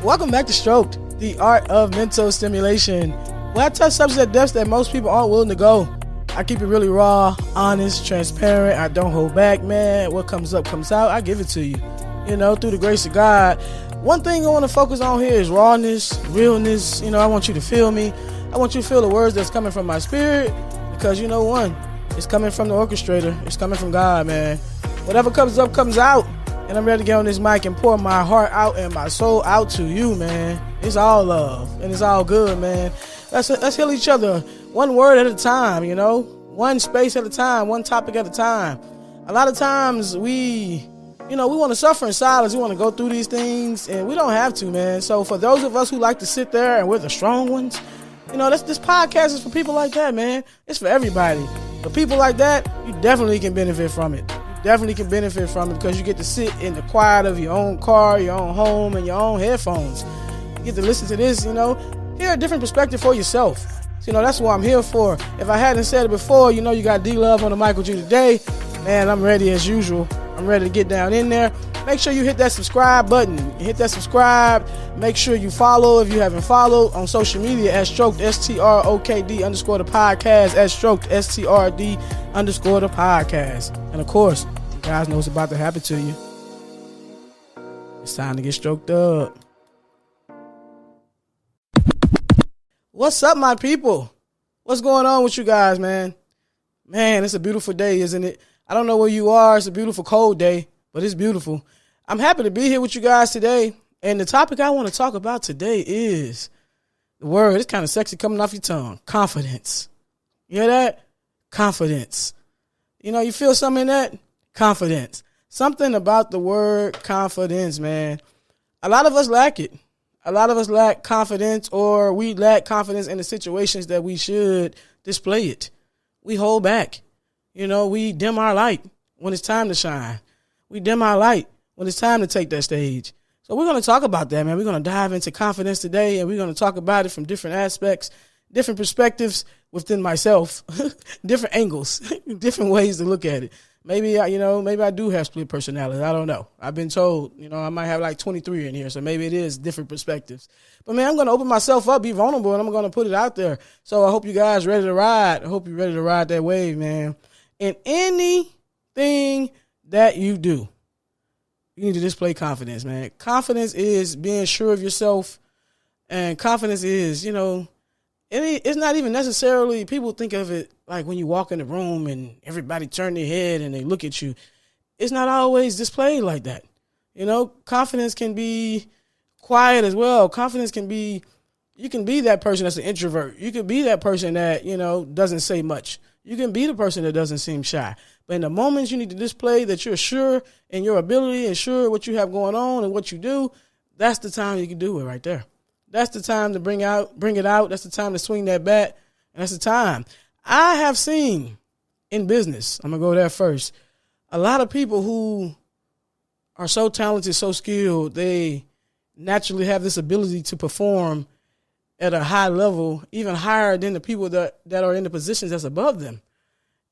Welcome back to STROK'D, the art of mental stimulation, where I touch subjects at depths that most people aren't willing to go. I keep it really raw, honest, transparent. I don't hold back, man. What comes up comes out. I give it to you, through the grace of God. One thing I want to focus on here is rawness, realness. I want you to feel me. I want you to feel the words that's coming from my spirit, because it's coming from the orchestrator. It's coming from God, man. Whatever comes up comes out. And I'm ready to get on this mic and pour my heart out and my soul out to you, man. It's all love and it's all good, man. Let's heal each other one word at a time, one space at a time, one topic at a time. A lot of times we want to suffer in silence. We want to go through these things, and we don't have to, man. So for those of us who like to sit there and we're the strong ones, this podcast is for people like that, man. It's for everybody. For people like that, you definitely can benefit from it. Definitely can benefit from it, because you get to sit in the quiet of your own car, your own home, and your own headphones. You get to listen to this, hear a different perspective for yourself. So, that's what I'm here for. If I hadn't said it before, you got D-Luv on the mic with you today. Man, I'm ready as usual. I'm ready to get down in there. Make sure you hit that subscribe button. Hit that subscribe. Make sure you follow if you haven't followed on social media at STROK'D, STROK'D _ the podcast, at STROK'D, STRD _ the podcast. And of course, you guys know what's about to happen to you. It's time to get stroked up. What's up, my people? What's going on with you guys, man? Man, it's a beautiful day, isn't it? I don't know where you are. It's a beautiful cold day, but it's beautiful. I'm happy to be here with you guys today. And the topic I want to talk about today is the word. It's kind of sexy coming off your tongue. Confidence. You hear that? Confidence. You feel something in that? Confidence. Something about the word confidence, man. A lot of us lack it. A lot of us lack confidence, or we lack confidence in the situations that we should display it. We hold back. We dim our light when it's time to shine. We dim our light when it's time to take that stage. So we're going to talk about that, man. We're going to dive into confidence today, and we're going to talk about it from different aspects, different perspectives within myself, different angles, different ways to look at it. Maybe I do have split personality. I don't know. I've been told, I might have like 23 in here, so maybe it is different perspectives. But, man, I'm going to open myself up, be vulnerable, and I'm going to put it out there. So I hope you guys ready to ride. I hope you're ready to ride that wave, man. In anything that you do, you need to display confidence, man. Confidence is being sure of yourself, and confidence is, it's not even necessarily, people think of it like when you walk in the room and everybody turn their head and they look at you. It's not always displayed like that. Confidence can be quiet as well. Confidence can be, you can be that person that's an introvert. You can be that person that, doesn't say much. You can be the person that doesn't seem shy. But in the moments you need to display that you're sure in your ability and sure what you have going on and what you do, that's the time you can do it right there. That's the time to bring it out. That's the time to swing that bat. And that's the time. I have seen in business, I'm going to go there first, a lot of people who are so talented, so skilled, they naturally have this ability to perform at a high level, even higher than the people that are in the positions that's above them.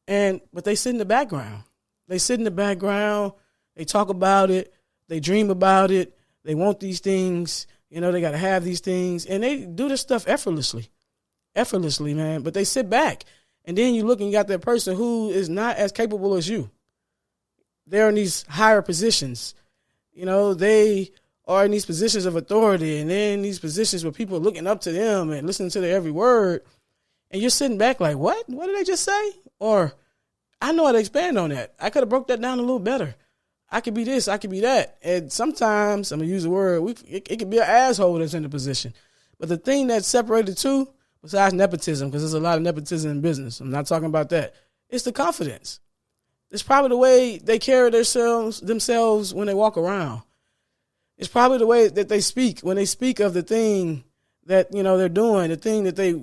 But they sit in the background. They sit in the background. They talk about it. They dream about it. They want these things. They got to have these things. And they do this stuff effortlessly, man. But they sit back. And then you look and you got that person who is not as capable as you. They're in these higher positions. They are in these positions of authority, and they're in these positions where people are looking up to them and listening to their every word. And you're sitting back like, what? What did they just say? Or I know how to expand on that. I could have broke that down a little better. I could be this, I could be that. And sometimes, I'm going to use the word, it could be an asshole that's in the position. But the thing that separated the two, besides nepotism, because there's a lot of nepotism in business, I'm not talking about that, it's the confidence. It's probably the way they carry themselves when they walk around. It's probably the way that they speak when they speak of the thing that, they're doing, the thing that they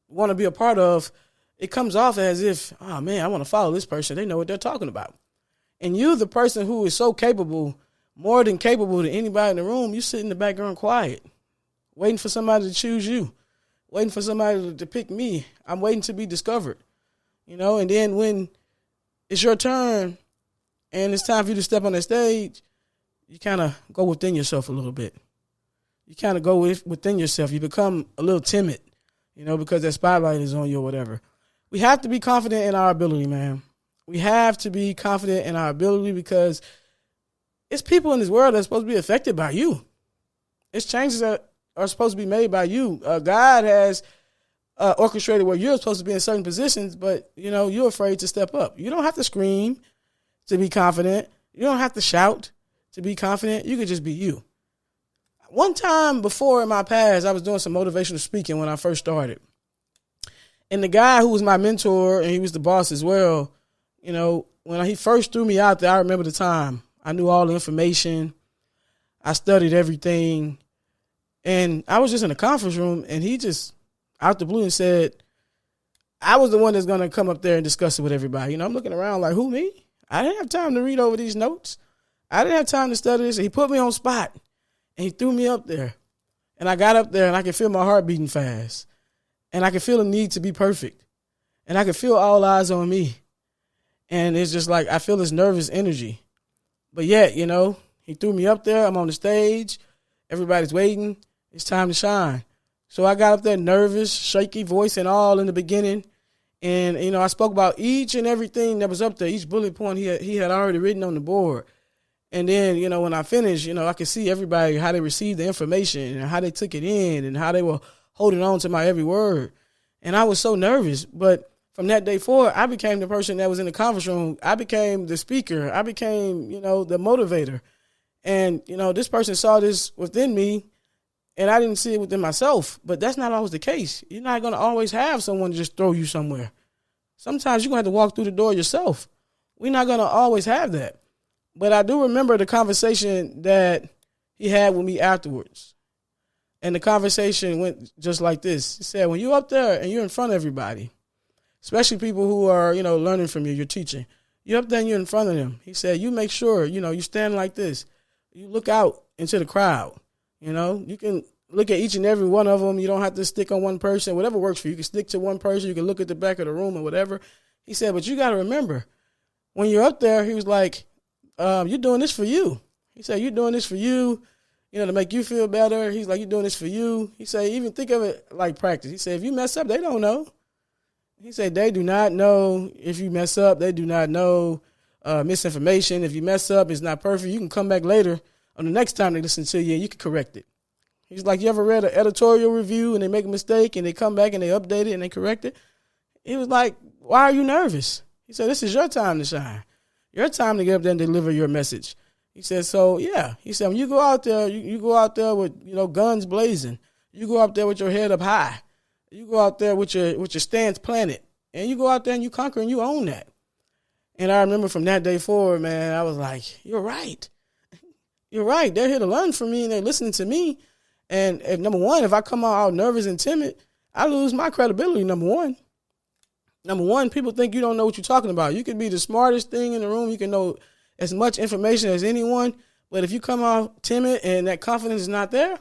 want to be a part of. It comes off as if, oh, man, I want to follow this person. They know what they're talking about. And you, the person who is so capable, more than capable to anybody in the room, you sit in the background quiet, waiting for somebody to choose you, waiting for somebody to pick me. I'm waiting to be discovered, and then when it's your turn and it's time for you to step on that stage, you kind of go within yourself a little bit. you kind of go within yourself. You become a little timid, because that spotlight is on you or whatever. We have to be confident in our ability, man. We have to be confident in our ability because it's people in this world that are supposed to be affected by you. It's changes that are supposed to be made by you. God has orchestrated where you're supposed to be in certain positions, but, you're afraid to step up. You don't have to scream to be confident. You don't have to shout to be confident. You could just be you. One time before in my past, I was doing some motivational speaking when I first started. And the guy who was my mentor, and he was the boss as well, when he first threw me out there, I remember the time. I knew all the information. I studied everything. And I was just in a conference room, and he just, out the blue, and said, I was the one that's going to come up there and discuss it with everybody. I'm looking around like, who, me? I didn't have time to read over these notes. I didn't have time to study this. And he put me on spot, and he threw me up there. And I got up there, and I could feel my heart beating fast. And I could feel the need to be perfect. And I could feel all eyes on me. And it's just like I feel this nervous energy. But yet, he threw me up there. I'm on the stage. Everybody's waiting. It's time to shine. So I got up there nervous, shaky voice and all in the beginning. And, I spoke about each and everything that was up there, each bullet point he had already written on the board. And then, when I finished, I could see everybody, how they received the information and how they took it in and how they were holding on to my every word. And I was so nervous. But from that day forward, I became the person that was in the conference room. I became the speaker. I became, the motivator. And, this person saw this within me, and I didn't see it within myself. But that's not always the case. You're not going to always have someone just throw you somewhere. Sometimes you're going to have to walk through the door yourself. We're not going to always have that. But I do remember the conversation that he had with me afterwards. And the conversation went just like this. He said, when you're up there and you're in front of everybody, especially people who are, learning from you, you're teaching, you're up there and you're in front of them. He said, you make sure, you stand like this. You look out into the crowd. You can look at each and every one of them. You don't have to stick on one person, whatever works for you. You can stick to one person. You can look at the back of the room or whatever. He said, but you got to remember, when you're up there, he was like, you're doing this for you. He said, you're doing this for you, to make you feel better. He's like, you're doing this for you. He said, even think of it like practice. He said, if you mess up, they don't know. He said, they do not know if you mess up. They do not know misinformation. If you mess up, it's not perfect. You can come back later on the next time they listen to you and you can correct it. He's like, you ever read an editorial review and they make a mistake and they come back and they update it and they correct it? He was like, why are you nervous? He said, this is your time to shine. Your time to get up there and deliver your message. He said, so, yeah. He said, when you go out there, you go out there with, guns blazing. You go out there with your head up high. You go out there with your stance planted. And you go out there and you conquer and you own that. And I remember from that day forward, man, I was like, you're right. You're right. They're here to learn from me and they're listening to me. And number one, if I come out nervous and timid, I lose my credibility, number one. Number one, people think you don't know what you're talking about. You could be the smartest thing in the room. You can know as much information as anyone. But if you come out timid and that confidence is not there,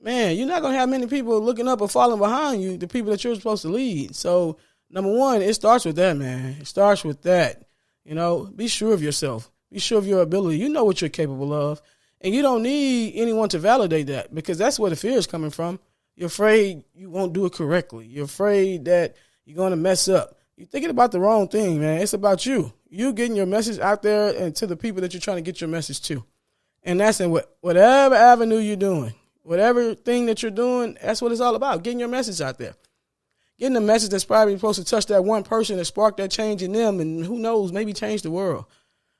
man, you're not going to have many people looking up or following behind you, the people that you're supposed to lead. So, number one, it starts with that, man. It starts with that. Be sure of yourself. Be sure of your ability. You know what you're capable of. And you don't need anyone to validate that because that's where the fear is coming from. You're afraid you won't do it correctly. You're afraid that you're going to mess up. You're thinking about the wrong thing, man. It's about you. You getting your message out there and to the people that you're trying to get your message to. And that's in whatever avenue you're doing. Whatever thing that you're doing, that's what it's all about, getting your message out there. Getting a message that's probably supposed to touch that one person that sparked that change in them and who knows, maybe change the world.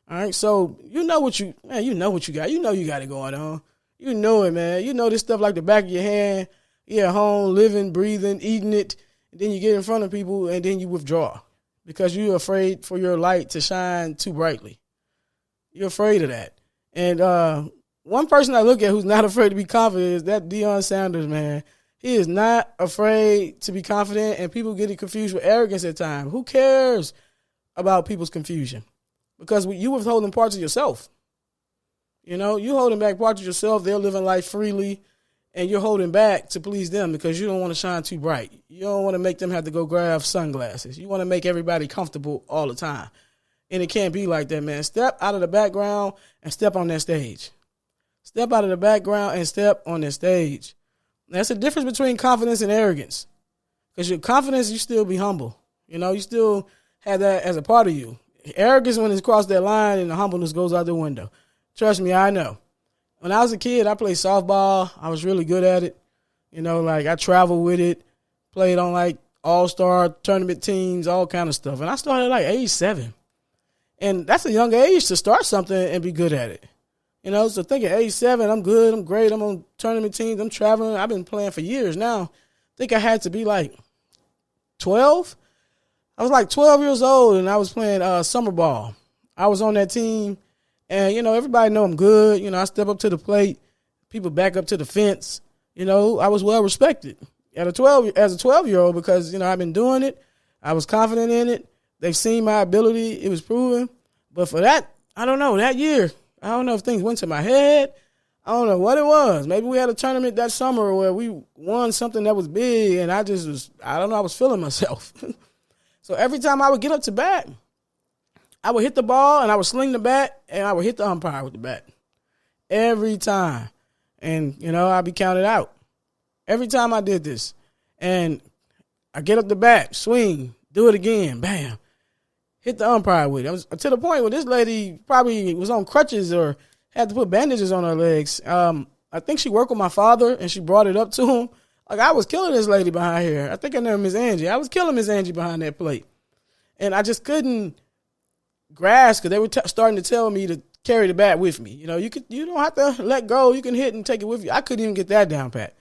All right, so you know what you got. You know you got it going on. You know it, man. You know this stuff like the back of your hand. You're at home, living, breathing, eating it. And then you get in front of people and then you withdraw because you're afraid for your light to shine too brightly. You're afraid of that. And one person I look at who's not afraid to be confident is that Deion Sanders, man. He is not afraid to be confident, and people get it confused with arrogance at times. Who cares about people's confusion? Because you withholding parts of yourself. You holding back parts of yourself. They're living life freely, and you're holding back to please them because you don't want to shine too bright. You don't want to make them have to go grab sunglasses. You want to make everybody comfortable all the time. And it can't be like that, man. Step out of the background and step on that stage. step out of the background and step on the stage. That's the difference between confidence and arrogance. Because your confidence, you still be humble. You still have that as a part of you. Arrogance, when it's crossed that line, and the humbleness goes out the window. Trust me, I know. When I was a kid, I played softball. I was really good at it. I traveled with it, played on like all-star tournament teams, all kind of stuff. And I started at like age 7. And that's a young age to start something and be good at it. So think at age 7, I'm good, I'm great, I'm on tournament teams, I'm traveling. I've been playing for years now. I think I had to be like 12. I was like 12 years old, and I was playing summer ball. I was on that team, and, everybody know I'm good. I step up to the plate. People back up to the fence. I was well respected as a 12-year-old because, I've been doing it. I was confident in it. They've seen my ability. It was proven. But for that, I don't know, that year, I don't know if things went to my head. I don't know what it was. Maybe we had a tournament that summer where we won something that was big, and I was feeling myself. So every time I would get up to bat, I would hit the ball, and I would sling the bat, and I would hit the umpire with the bat. Every time. And, I'd be counted out. Every time I did this. And I get up the bat, swing, do it again, bam. Hit the umpire with it. I was to the point where this lady probably was on crutches or had to put bandages on her legs. I think she worked with my father, and she brought it up to him. Like, I was killing this lady behind here. I think her name was Miss Angie. I was killing Miss Angie behind that plate. And I just couldn't grasp because they were starting to tell me to carry the bat with me. You don't have to let go. You can hit and take it with you. I couldn't even get that down pat.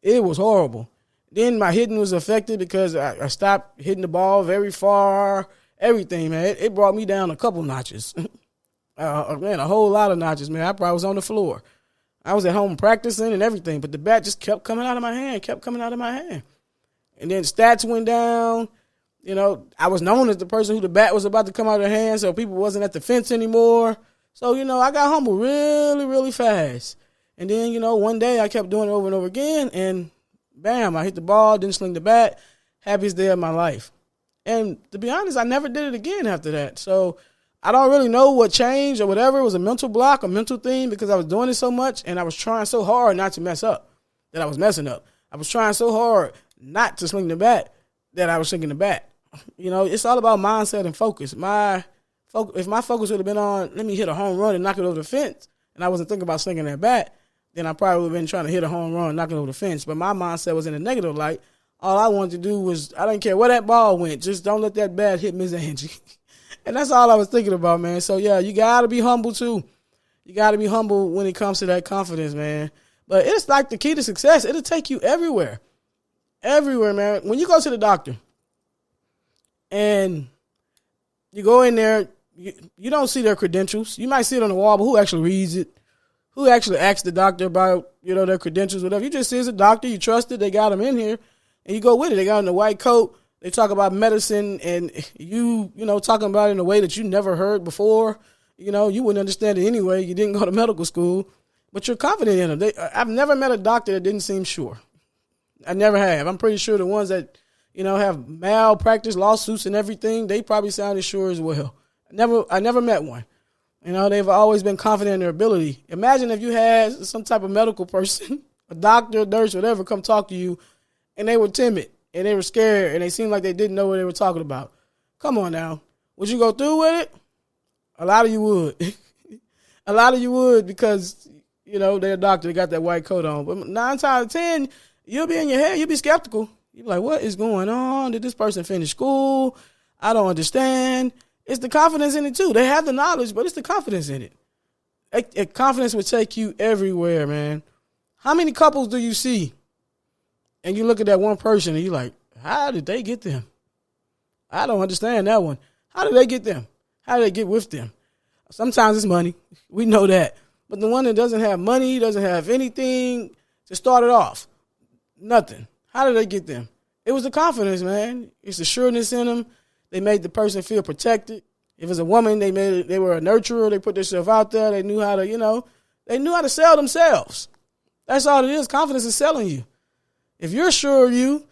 It was horrible. Then my hitting was affected because I stopped hitting the ball very far. Everything, man. It brought me down a couple notches. A whole lot of notches, man. I probably was on the floor. I was at home practicing and everything, but the bat just kept coming out of my hand, And then stats went down. I was known as the person who the bat was about to come out of their hand, so people wasn't at the fence anymore. So, I got humbled really, really fast. And then, one day I kept doing it over and over again, and bam, I hit the ball, didn't sling the bat. Happiest day of my life. And to be honest, I never did it again after that. So I don't really know what changed or whatever. It was a mental block, a mental thing, because I was doing it so much and I was trying so hard not to mess up that I was messing up. I was trying so hard not to sling the bat that I was slinging the bat. It's all about mindset and focus. If my focus would have been on, let me hit a home run and knock it over the fence, and I wasn't thinking about slinging that bat, then I probably would have been trying to hit a home run and knock it over the fence. But my mindset was in a negative light. All I wanted to do was, I didn't care where that ball went. Just don't let that bat hit Miss Angie. And that's all I was thinking about, man. So, yeah, you got to be humble, too. You got to be humble when it comes to that confidence, man. But it's like the key to success. It'll take you everywhere. Everywhere, man. When you go to the doctor and you go in there, you don't see their credentials. You might see it on the wall, but who actually reads it? Who actually asks the doctor about, their credentials, whatever? You just see as a doctor, you trust it, they got them in here. And you go with it. They got in the white coat. They talk about medicine, and you talking about it in a way that you never heard before. You wouldn't understand it anyway. You didn't go to medical school, but you're confident in them. I've never met a doctor that didn't seem sure. I never have. I'm pretty sure the ones that, have malpractice lawsuits and everything, they probably sounded sure as well. I never met one. They've always been confident in their ability. Imagine if you had some type of medical person, a doctor, a nurse, whatever, come talk to you, and they were timid, and they were scared, and they seemed like they didn't know what they were talking about. Come on now. Would you go through with it? A lot of you would. A lot of you would because, they're a doctor, they got that white coat on. But 9 times out of 10, you'll be in your head, you'll be skeptical. You'll be like, what is going on? Did this person finish school? I don't understand. It's the confidence in it, too. They have the knowledge, but it's the confidence in it. Confidence would take you everywhere, man. How many couples do you see? And you look at that one person and you're like, how did they get them? I don't understand that one. How did they get them? How did they get with them? Sometimes it's money. We know that. But the one that doesn't have money, doesn't have anything to start it off, nothing. How did they get them? It was the confidence, man. It's the sureness in them. They made the person feel protected. If it's a woman, they were a nurturer. They put themselves out there. They knew how to, they knew how to sell themselves. That's all it is. Confidence is selling you. If you're sure of you,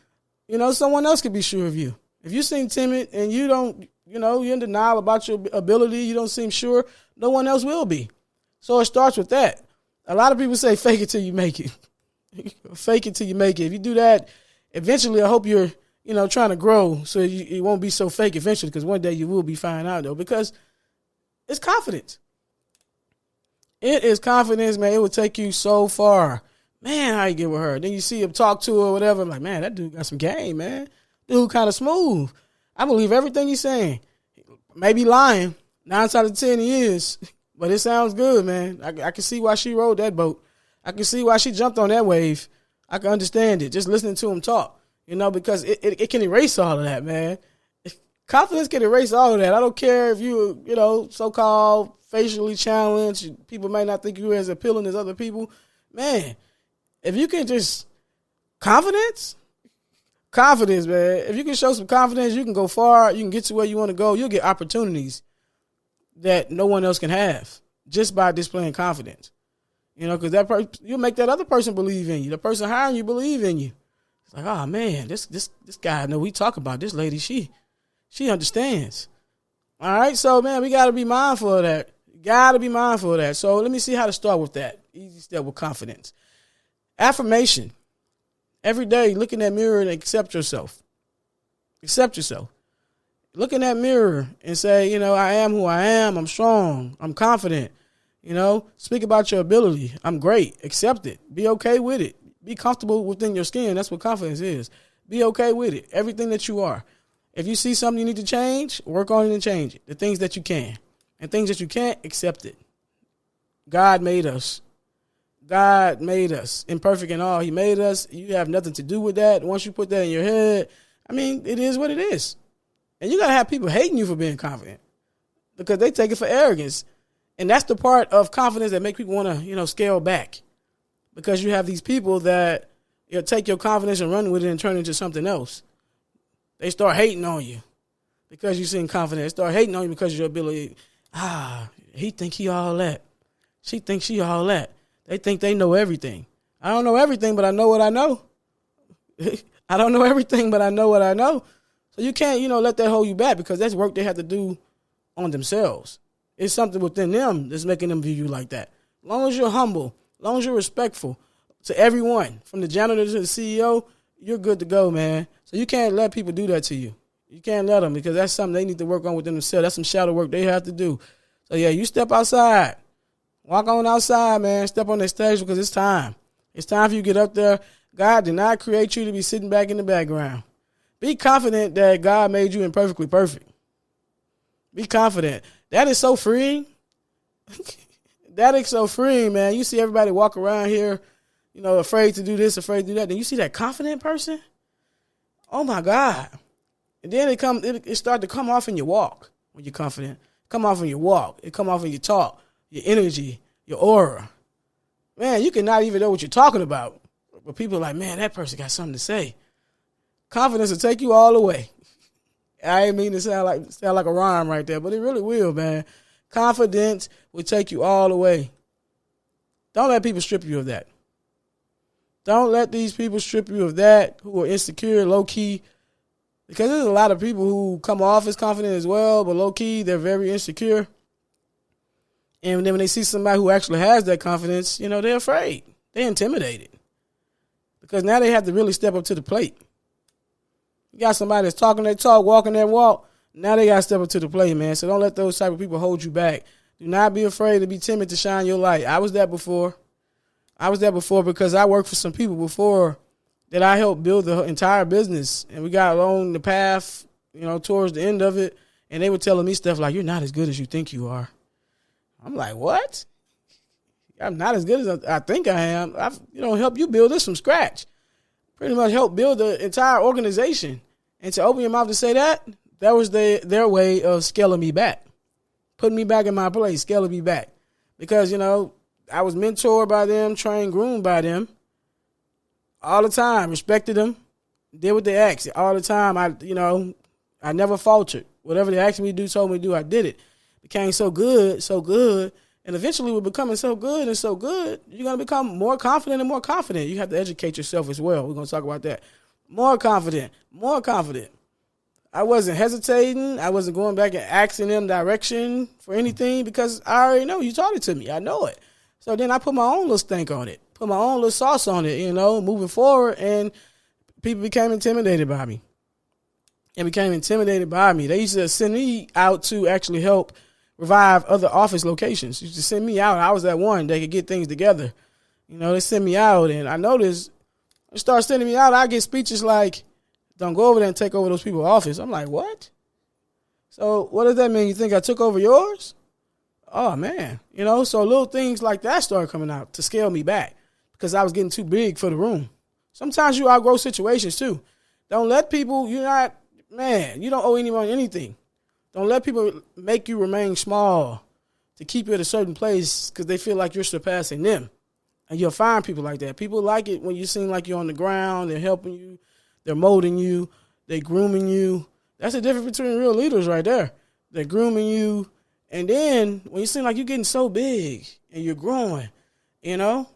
someone else could be sure of you. If you seem timid and you don't, you're in denial about your ability, you don't seem sure, no one else will be. So it starts with that. A lot of people say fake it till you make it. Fake it till you make it. If you do that, eventually I hope you're, trying to grow so it won't be so fake eventually, because one day you will be finding out, though, because it's confidence. It is confidence, man. It will take you so far. Man, how you get with her? Then you see him talk to her or whatever. I'm like, man, that dude got some game, man. Dude kind of smooth. I believe everything he's saying. Maybe lying. 9 out of 10 he is. But it sounds good, man. I can see why she rode that boat. I can see why she jumped on that wave. I can understand it. Just listening to him talk. Because it can erase all of that, man. Confidence can erase all of that. I don't care if you, so-called facially challenged. People may not think you're as appealing as other people. Man, if you can just confidence, man. If you can show some confidence, you can go far. You can get to where you want to go. You'll get opportunities that no one else can have just by displaying confidence. Because you'll make that other person believe in you. The person hiring you believe in you. It's like, oh man, this guy I know we talk about. This lady, she understands. All right, so man, we got to be mindful of that. So let me see how to start with that. Easy step with confidence. Affirmation. Every day, look in that mirror and accept yourself. Accept yourself. Look in that mirror and say, I am who I am. I'm strong. I'm confident. Speak about your ability. I'm great. Accept it. Be okay with it. Be comfortable within your skin. That's what confidence is. Be okay with it. Everything that you are. If you see something you need to change, work on it and change it. The things that you can. And things that you can't, accept it. God made us. God made us imperfect in all. He made us. You have nothing to do with that. Once you put that in your head, it is what it is. And you got to have people hating you for being confident because they take it for arrogance. And that's the part of confidence that make people want to, scale back, because you have these people that take your confidence and run with it and turn it into something else. They start hating on you because you seem confident. They start hating on you because of your ability. He think he all that. She thinks she all that. They think they know everything. I don't know everything, but I know what I know. I don't know everything, but I know what I know. So you can't, let that hold you back, because that's work they have to do on themselves. It's something within them that's making them view you like that. As long as you're humble, as long as you're respectful to everyone, from the janitor to the CEO, you're good to go, man. So you can't let people do that to you. You can't let them, because that's something they need to work on within themselves. That's some shadow work they have to do. So, yeah, you step outside. Walk on outside, man. Step on that stage, because it's time. It's time for you to get up there. God did not create you to be sitting back in the background. Be confident that God made you imperfectly perfect. Be confident. That is so freeing. That is so freeing, man. You see everybody walk around here, afraid to do this, afraid to do that. Then you see that confident person. Oh my God. And then it start to come off in your walk when you're confident. Come off in your walk. It come off in your talk, your energy, your aura. Man, you cannot even know what you're talking about. But people are like, man, that person got something to say. Confidence will take you all the way. I ain't mean to sound like a rhyme right there, but it really will, man. Confidence will take you all the way. Don't let people strip you of that. Don't let these people strip you of that who are insecure, low-key, because there's a lot of people who come off as confident as well, but low-key, they're very insecure. And then when they see somebody who actually has that confidence, they're afraid. They're intimidated. Because now they have to really step up to the plate. You got somebody that's talking their talk, walking their walk. Now they got to step up to the plate, man. So don't let those type of people hold you back. Do not be afraid to be timid to shine your light. I was that before. Because I worked for some people before that I helped build the entire business. And we got along the path, towards the end of it. And they were telling me stuff like, you're not as good as you think you are. I'm like, what? I'm not as good as I think I am. I've, helped you build this from scratch. Pretty much helped build the entire organization. And to open your mouth to say that was their way of scaling me back. Putting me back in my place, scaling me back. Because, I was mentored by them, trained, groomed by them. All the time, respected them, did what they asked. All the time, I never faltered. Whatever they asked me to do, told me to do, I did it. Became so good. And eventually we're becoming so good, you're going to become more confident and more confident. You have to educate yourself as well. We're going to talk about that. More confident. I wasn't hesitating. I wasn't going back and asking them direction for anything, because I already know you taught it to me. I know it. So then I put my own little stank on it, put my own little sauce on it, moving forward. And people became intimidated by me. They used to send me out to actually help revive other office locations. They used to send me out. I was that one that could get things together. They send me out, and I noticed they start sending me out. I get speeches like, "Don't go over there and take over those people's office." I'm like, what? So what does that mean? You think I took over yours? Oh, man. So little things like that started coming out to scale me back because I was getting too big for the room. Sometimes you outgrow situations, too. Don't let people, you don't owe anyone anything. Don't let people make you remain small to keep you at a certain place because they feel like you're surpassing them. And you'll find people like that. People like it when you seem like you're on the ground. They're helping you. They're molding you. They're grooming you. That's the difference between real leaders right there. They're grooming you. And then when you seem like you're getting so big and you're growing, they don't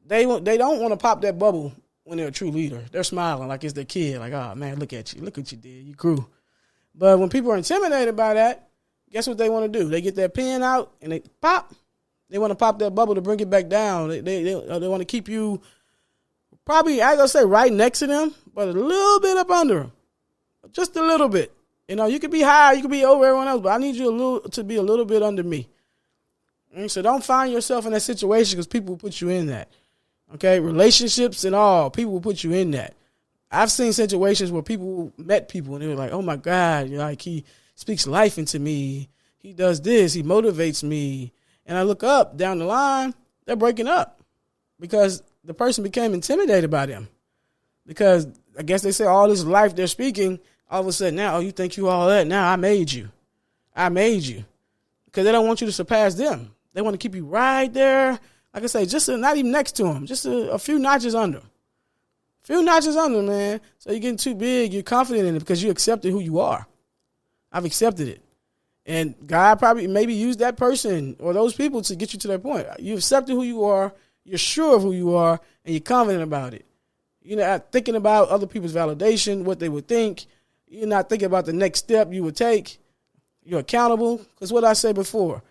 want to pop that bubble when they're a true leader. They're smiling like it's their kid. Like, oh, man, look at you. Look what you did. You grew. But when people are intimidated by that, guess what they want to do? They get that pen out and they pop. They want to pop that bubble to bring it back down. They want to keep you probably, I ain't going to say right next to them, but a little bit up under them. Just a little bit. You could be high, you could be over everyone else, but I need you to be a little bit under me. And so don't find yourself in that situation because people will put you in that. Okay? Relationships and all, people will put you in that. I've seen situations where people met people and they were like, oh my God, like he speaks life into me. He does this. He motivates me. And I look up down the line, they're breaking up because the person became intimidated by them. Because I guess they say all this life they're speaking, all of a sudden now, oh, you think you all that? Now I made you. Because they don't want you to surpass them. They want to keep you right there. Like I say, just not even next to them, just a few notches under. Man. So you're getting too big. You're confident in it because you accepted who you are. I've accepted it. And God probably maybe used that person or those people to get you to that point. You accepted who you are. You're sure of who you are, and you're confident about it. You're not thinking about other people's validation, what they would think. You're not thinking about the next step you would take. You're accountable. Because what I said before,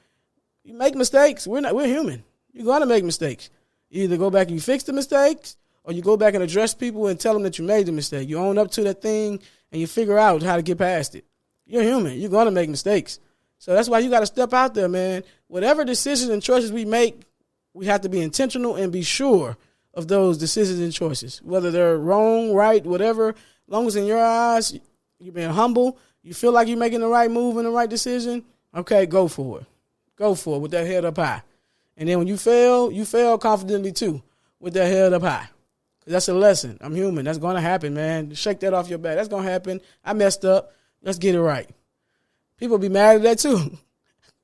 you make mistakes. We're human. You're going to make mistakes. You either go back and you fix the mistakes, or you go back and address people and tell them that you made the mistake. You own up to that thing, and you figure out how to get past it. You're human. You're going to make mistakes. So that's why you got to step out there, man. Whatever decisions and choices we make, we have to be intentional and be sure of those decisions and choices. Whether they're wrong, right, whatever, as long as in your eyes you're being humble, you feel like you're making the right move and the right decision, okay, go for it. Go for it with that head up high. And then when you fail confidently too with that head up high. Because that's a lesson. I'm human. That's going to happen, man. Shake that off your back. That's going to happen. I messed up. Let's get it right. People be mad at that too.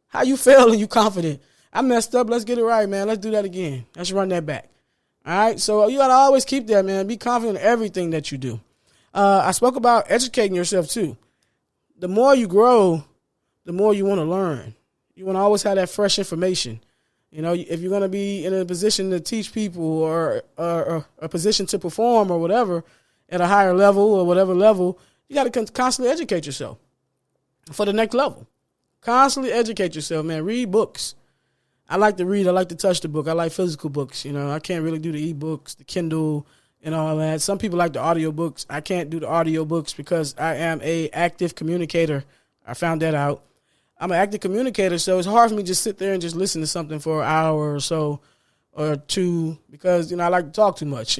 How you fail and you confident? I messed up. Let's get it right, man. Let's do that again. Let's run that back. All right? So you got to always keep that, man. Be confident in everything that you do. I spoke about educating yourself too. The more you grow, the more you want to learn. You want to always have that fresh information. If you're going to be in a position to teach people or a position to perform or whatever at a higher level or whatever level, you got to constantly educate yourself for the next level. Constantly educate yourself, man. Read books. I like to read. I like to touch the book. I like physical books. I can't really do the e-books, the Kindle, and all that. Some people like the audio books. I can't do the audio books because I am a active communicator. I found that out. I'm an active communicator, so it's hard for me to just sit there and just listen to something for an hour or so or two because, I like to talk too much.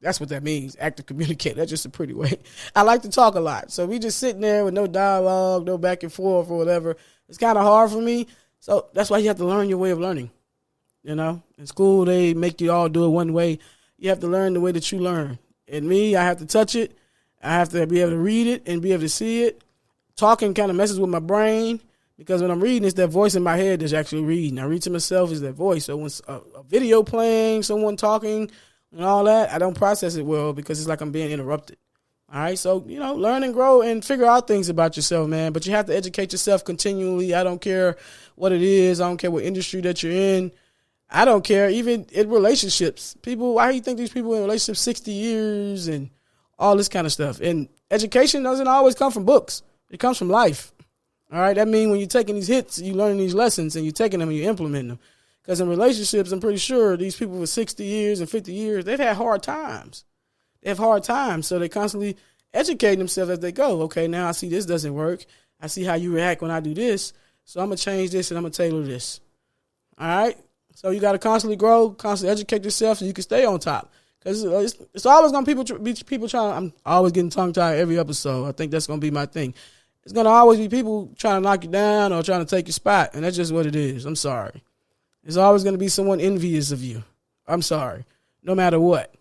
That's what that means, active communicator. That's just a pretty way. I like to talk a lot. So we just sitting there with no dialogue, no back and forth or whatever. It's kind of hard for me. So that's why you have to learn your way of learning. In school, they make you all do it one way. You have to learn the way that you learn. And me, I have to touch it. I have to be able to read it and be able to see it. Talking kind of messes with my brain. Because when I'm reading, it's that voice in my head that's actually reading. I read to myself, is that voice. So when a video playing, someone talking, and all that, I don't process it well because it's like I'm being interrupted. All right? So, learn and grow and figure out things about yourself, man. But you have to educate yourself continually. I don't care what it is. I don't care what industry that you're in. I don't care. Even in relationships. People, why do you think these people in relationships 60 years and all this kind of stuff? And education doesn't always come from books. It comes from life. All right, that means when you're taking these hits, you're learning these lessons, and you're taking them and you're implementing them. Because in relationships, I'm pretty sure these people with 60 years and 50 years, they've had hard times. They have hard times, so they constantly educate themselves as they go. Okay, now I see this doesn't work. I see how you react when I do this, so I'm going to change this and I'm going to tailor this. All right? So you got to constantly grow, constantly educate yourself so you can stay on top. Because it's always going to be people trying. I'm always getting tongue-tied every episode. I think that's going to be my thing. It's going to always be people trying to knock you down or trying to take your spot, and that's just what it is. I'm sorry. There's always going to be someone envious of you. I'm sorry. No matter what.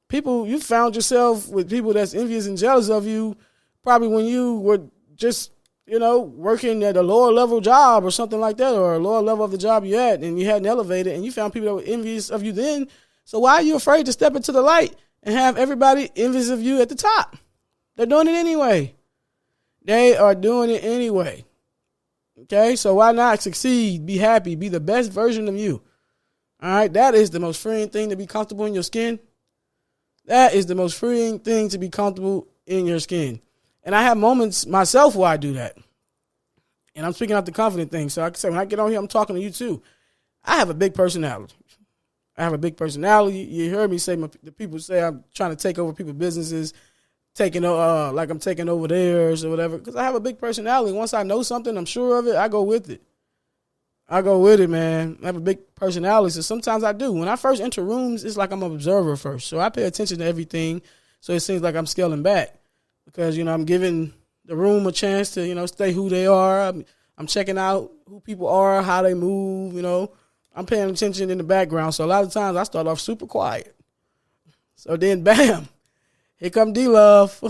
People, you found yourself with people that's envious and jealous of you probably when you were just, working at a lower level job or something like that, or a lower level of the job you had and you hadn't elevated, and you found people that were envious of you then. So why are you afraid to step into the light and have everybody envious of you at the top? They're doing it anyway. They are doing it anyway. Okay, so why not succeed, be happy, be the best version of you? All right, that is the most freeing thing, to be comfortable in your skin. That is the most freeing thing, to be comfortable in your skin. And I have moments myself where I do that. And I'm speaking out the confident thing. So I can say, when I get on here, I'm talking to you too. I have a big personality. You heard me say, the people say I'm trying to take over people's businesses, like I'm taking over theirs or whatever, because I have a big personality. Once I know something, I'm sure of it, I go with it. Man. I have a big personality, so sometimes I do. When I first enter rooms, it's like I'm an observer first. So I pay attention to everything, so it seems like I'm scaling back because, I'm giving the room a chance to, stay who they are. I'm checking out who people are, how they move, I'm paying attention in the background. So a lot of times I start off super quiet. So then, bam. Here come D-Luv,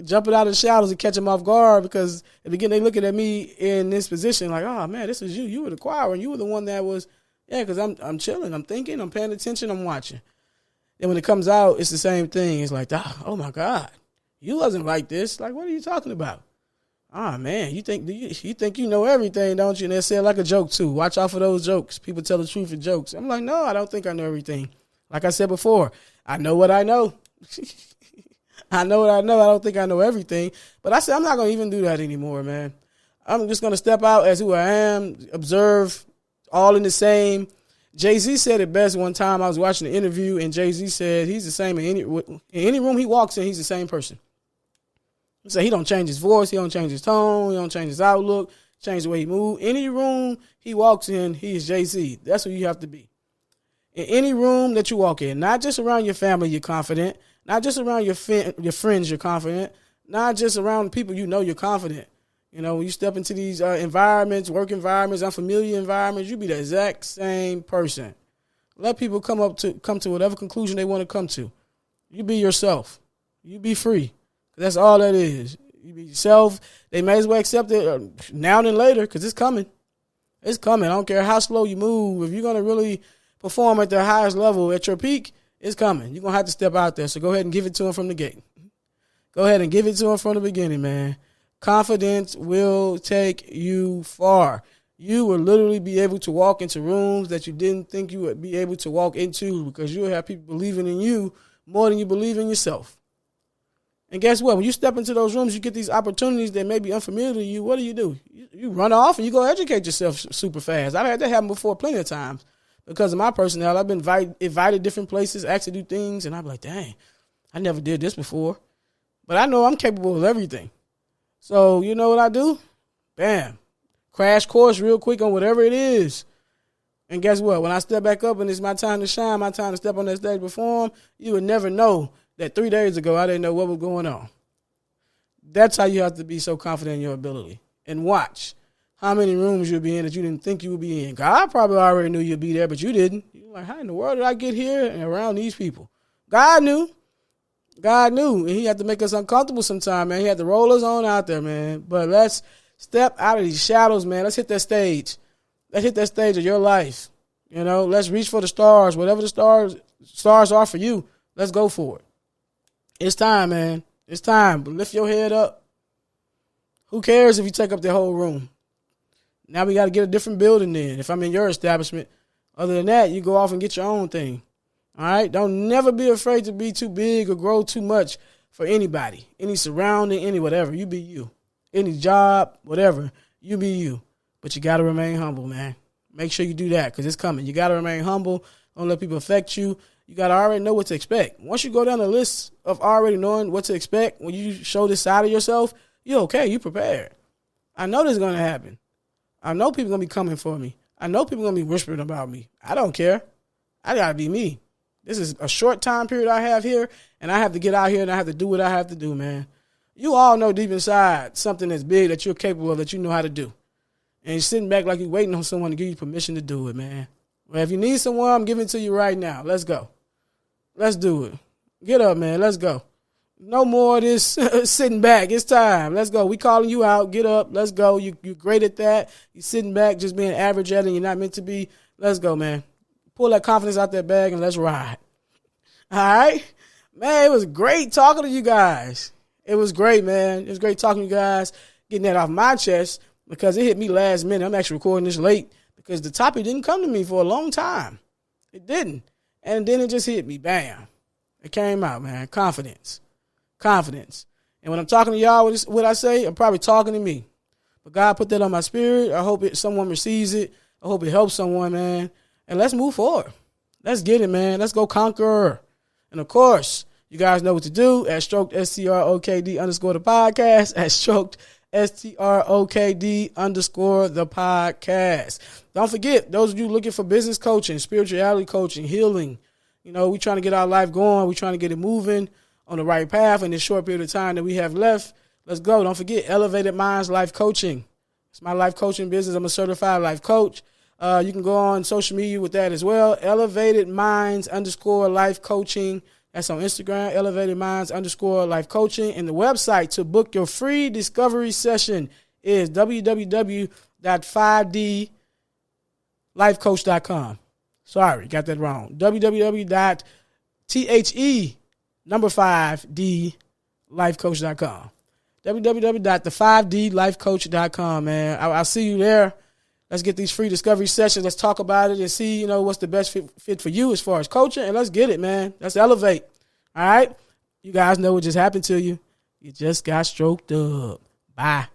jumping out of the shadows and catch him off guard, because at the beginning they looking at me in this position like, oh, man, this is you. You were the choir, and you were the one that was, because I'm chilling, I'm thinking, I'm paying attention, I'm watching. And when it comes out, it's the same thing. It's like, oh, my God, you wasn't like this. Like, what are you talking about? Oh, man, you think you know everything, don't you? And they say it like a joke, too. Watch out for those jokes. People tell the truth in jokes. I'm like, no, I don't think I know everything. Like I said before, I know what I know. I know what I know. I don't think I know everything. But I said I'm not going to even do that anymore, man. I'm just going to step out as who I am, observe, all in the same. Jay-Z said it best one time. I was watching the interview, and Jay-Z said he's the same in any room he walks in, he's the same person. He said he don't change his voice, he don't change his tone, he don't change his outlook, change the way he moves. Any room he walks in, he is Jay-Z. That's who you have to be. In any room that you walk in, not just around your family, you're confident. Not just around your friends, you're confident. Not just around people you're confident. When you step into these environments, work environments, unfamiliar environments, you be the exact same person. Let people come to whatever conclusion they want to come to. You be yourself. You be free. That's all that is. You be yourself. They may as well accept it now than later, because it's coming. It's coming. I don't care how slow you move. If you're going to really perform at the highest level, at your peak, it's coming. You're going to have to step out there. So go ahead and give it to him from the gate. Go ahead and give it to him from the beginning, man. Confidence will take you far. You will literally be able to walk into rooms that you didn't think you would be able to walk into, because you'll have people believing in you more than you believe in yourself. And guess what? When you step into those rooms, you get these opportunities that may be unfamiliar to you. What do? You run off and you go educate yourself super fast. I've had that happen before plenty of times. Because of my personality, I've been invited different places, asked to do things, and I'm like, dang, I never did this before. But I know I'm capable of everything. So you know what I do? Bam. Crash course real quick on whatever it is. And guess what? When I step back up and it's my time to shine, my time to step on that stage and perform, you would never know that 3 days ago I didn't know what was going on. That's how you have to be so confident in your ability. And watch how many rooms you'll be in that you didn't think you would be in. God probably already knew you'd be there, but you didn't. You're like, how in the world did I get here and around these people? God knew. And he had to make us uncomfortable sometime, man. He had to roll us on out there, man. But let's step out of these shadows, man. Let's hit that stage. Let's hit that stage of your life. Let's reach for the stars. Whatever the stars are for you, let's go for it. It's time, man. It's time. Lift your head up. Who cares if you take up the whole room? Now we got to get a different building then, if I'm in your establishment. Other than that, you go off and get your own thing. All right? Don't never be afraid to be too big or grow too much for anybody. Any surrounding, any whatever. You be you. Any job, whatever. You be you. But you got to remain humble, man. Make sure you do that because it's coming. You got to remain humble. Don't let people affect you. You got to already know what to expect. Once you go down the list of already knowing what to expect, when you show this side of yourself, you're okay. You're prepared. I know this is going to happen. I know people going to be coming for me. I know people going to be whispering about me. I don't care. I got to be me. This is a short time period I have here, and I have to get out here and I have to do what I have to do, man. You all know deep inside something that's big that you're capable of, that you know how to do. And you're sitting back like you're waiting on someone to give you permission to do it, man. Well, if you need someone, I'm giving it to you right now. Let's go. Let's do it. Get up, man. Let's go. No more of this sitting back. It's time. Let's go. We calling you out. Get up. Let's go. You're great at that. You're sitting back just being average at it and you're not meant to be. Let's go, man. Pull that confidence out that bag and let's ride. All right? Man, it was great talking to you guys. It was great, man. It was great talking to you guys, getting that off my chest because it hit me last minute. I'm actually recording this late because the topic didn't come to me for a long time. It didn't. And then it just hit me. Bam. It came out, man. Confidence. Confidence. And when I'm talking to y'all, what I say, I'm probably talking to me. But God put that on my spirit. I hope someone receives it. I hope it helps someone, man. And let's move forward. Let's get it, man. Let's go conquer. And, of course, you guys know what to do at Stroked, STROK'D _ the podcast, at Stroked, STROK'D _ the podcast. Don't forget, those of you looking for business coaching, spirituality coaching, healing, we trying to get our life going. We trying to get it moving on the right path in this short period of time that we have left. Let's go. Don't forget, Elevated Minds Life Coaching. It's my life coaching business. I'm a certified life coach. You can go on social media with that as well. Elevated Minds _ life coaching. That's on Instagram, Elevated Minds _ life coaching. And the website to book your free discovery session is www.5dlifecoach.com. Sorry, got that wrong. www.5dlifecoach.com. www.the5dlifecoach.com, man. I'll see you there. Let's get these free discovery sessions. Let's talk about it and see, what's the best fit for you as far as coaching. And let's get it, man. Let's elevate. All right? You guys know what just happened to you. You just got stroked up. Bye.